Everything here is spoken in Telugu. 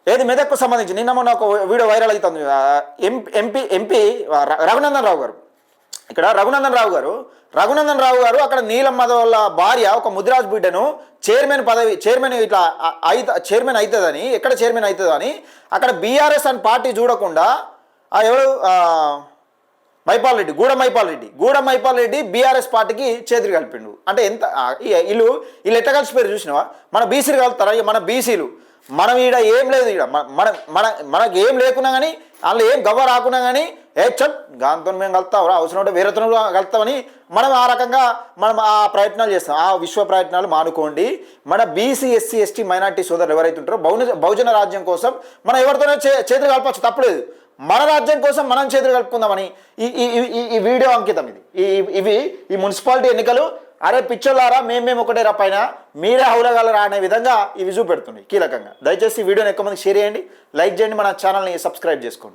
ఏది మెదక్కు సంబంధించి నిన్న మొన్న ఒక వీడియో వైరల్ అవుతుంది. ఎంపీ రఘునందన్ రావు గారు, ఇక్కడ రఘునందన్ రావు గారు అక్కడ నీలం వాళ్ళ భార్య ఒక ముదిరాజ్ బిడ్డను చైర్మన్ ఇట్లా చైర్మన్ అవుతుందని, ఎక్కడ చైర్మన్ అవుతుందని అక్కడ బీఆర్ఎస్ అని పార్టీ చూడకుండా ఎవరు గూడెం మైపాల్ రెడ్డి బీఆర్ఎస్ పార్టీకి చేతులు కలిపిండు. అంటే ఎంత వీళ్ళు ఎట్లా కలిసిపోయారు చూసినావా? మన బీసీలు కలుపుతారా? మన బీసీలు మనం ఈడ ఏం లేదు, ఈడ మనకి ఏం లేకున్నా కానీ అందులో ఏం గవ్వ రాకున్నా కానీ చట్ దాంతో మేము కలుపుతాం, అవసరం ఉంటే వేరేతో కలుపుతామని మనం ఆ రకంగా మనం ఆ ప్రయత్నాలు చేస్తాం. ఆ విశ్వ ప్రయత్నాలు మానుకోండి. మన బీసీ ఎస్సీ ఎస్టీ మైనార్టీ సోదరులు ఎవరైతే ఉంటారో బహుజన రాజ్యం కోసం మనం ఎవరితోనే చేతులు కలపచ్చు, తప్పలేదు. మన రాజ్యం కోసం మనం చేతులు కలుపుకుందామని ఈ వీడియో అంకితం. ఈ మున్సిపాలిటీ ఎన్నికలు అరే పిచ్చోళ్ళారా మేము ఒకటే రా పైన మీరే హౌలగలరా అనే విధంగా ఇవి చూపెడుతున్నాయి కీలకంగా. దయచేసి ఈ వీడియోని ఎక్కువ మందికి షేర్ చేయండి, లైక్ చేయండి, మన ఛానల్ని సబ్స్క్రైబ్ చేసుకోండి.